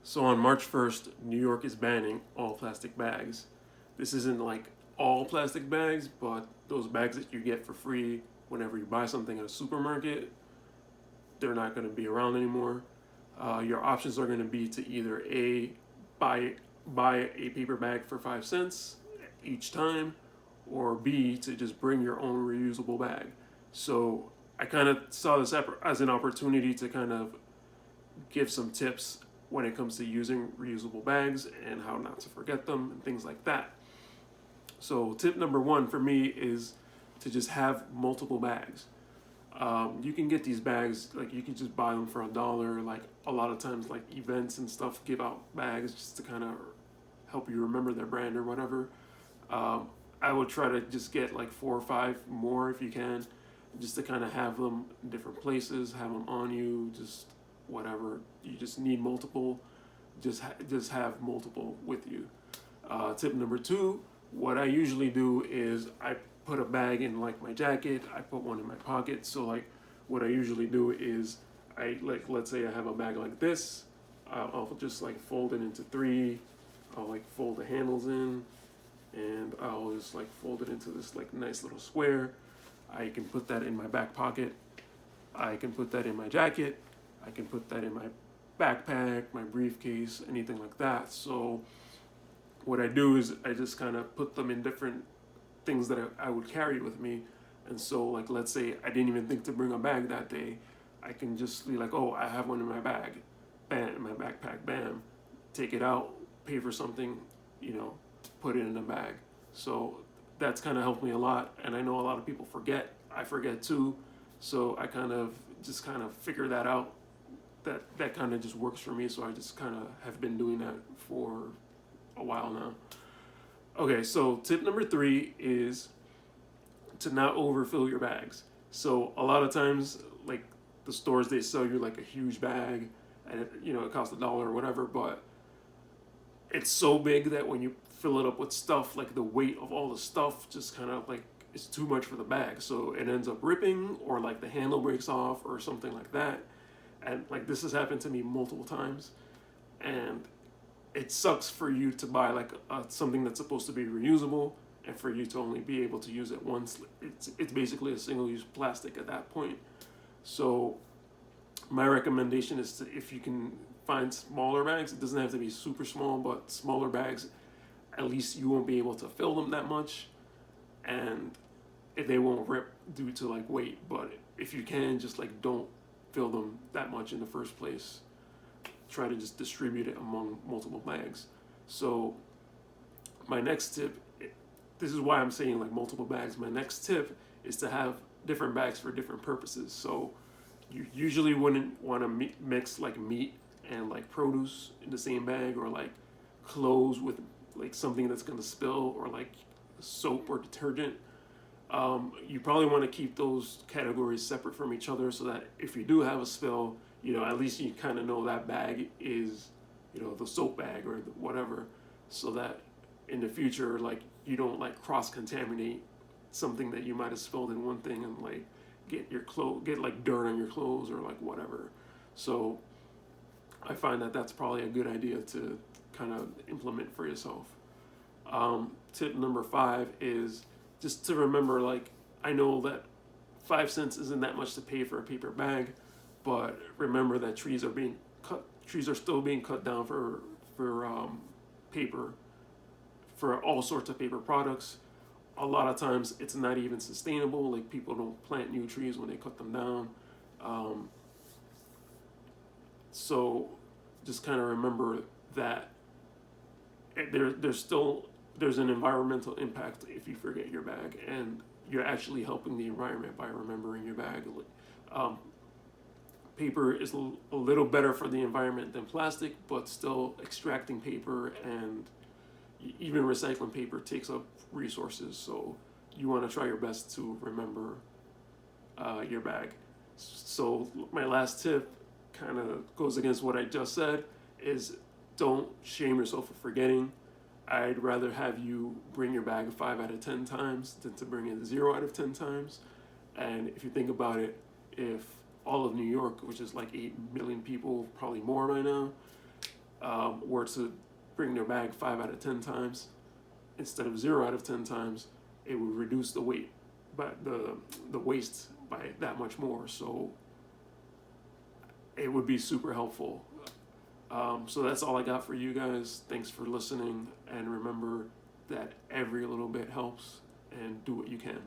So on March 1st, New York is banning all plastic bags. This isn't like all plastic bags, but those bags that you get for free whenever you buy something at a supermarket, they're not going to be around anymore. Your options are going to be to either buy buy a paper bag for 5 cents each time, or B, to just bring your own reusable bag. So I kind of saw this as an opportunity to kind of give some tips when it comes to using reusable bags and how not to forget them and things like that. So tip number one for me is to just have multiple bags. You can get these bags, like you can just buy them for $1. Like a lot of times, like events and stuff give out bags just to kind of help you remember their brand or whatever. Um, I would try to just get like 4 or 5 more if you can, just to kind of have them in different places, have them on you, just whatever. You just need multiple. Just have multiple with you. Tip number two, what I usually do is I put a bag in like my jacket. I put one in my pocket. So like, what I usually do is let's say I have a bag like this. I'll just like fold it into three. I'll like fold the handles in, and I'll just like fold it into this like nice little square. I can put that in my back pocket. I can put that in my jacket. I can put that in my backpack, my briefcase, anything like that. So what I do is I just kind of put them in different things that I would carry with me. And so like let's say I didn't even think to bring a bag that day, I can just be like, oh, I have one in my bag, bam, in my backpack, bam, take it out, pay for something, put it in a bag. So that's kind of helped me a lot. And I know a lot of people forget. I forget too. So I kind of figure that out. That kind of just works for me. So I just kind of have been doing that for a while now. Okay, so tip number three is to not overfill your bags. So a lot of times, like the stores, they sell you like a huge bag, and it costs $1 or whatever. But it's so big that when you fill it up with stuff, like the weight of all the stuff just kind of like it's too much for the bag. So it ends up ripping, or like the handle breaks off, or something like that. And like this has happened to me multiple times, and it sucks for you to buy like something that's supposed to be reusable, and for you to only be able to use it once. It's basically a single use plastic at that point. So my recommendation is to, if you can find smaller bags, it doesn't have to be super small, but smaller bags, at least you won't be able to fill them that much, and they won't rip due to like weight. But if you can, just like don't fill them that much in the first place. Try to just distribute it among multiple bags. So my next tip, this is why I'm saying like multiple bags. My next tip is to have different bags for different purposes. So you usually wouldn't want to mix like meat and like produce in the same bag, or like clothes with like something that's going to spill, or like soap or detergent. You probably want to keep those categories separate from each other, so that if you do have a spill, at least you kind of know that bag is, the soap bag or whatever, so that in the future, like you don't like cross contaminate something that you might have spilled in one thing, and like get like dirt on your clothes or like whatever. So I find that that's probably a good idea to kind of implement for yourself. Tip number 5 is just to remember, like, I know that 5 cents isn't that much to pay for a paper bag, but remember that trees are still being cut down for paper, for all sorts of paper products. A lot of times it's not even sustainable. Like people don't plant new trees when they cut them down. So just kind of remember that there's an environmental impact if you forget your bag, and you're actually helping the environment by remembering your bag. Paper is a little better for the environment than plastic, but still extracting paper and even recycling paper takes up resources. So you want to try your best to remember your bag. So my last tip kind of goes against what I just said, is don't shame yourself for forgetting. I'd rather have you bring your bag 5 out of 10 times than to bring it 0 out of 10 times. And if you think about it, if all of New York, which is like 8 million people, probably more by now, were to bring their bag 5 out of 10 times instead of 0 out of 10 times, it would reduce the weight, but the waste by that much more. So it would be super helpful. So that's all I got for you guys. Thanks for listening, and remember that every little bit helps, and do what you can.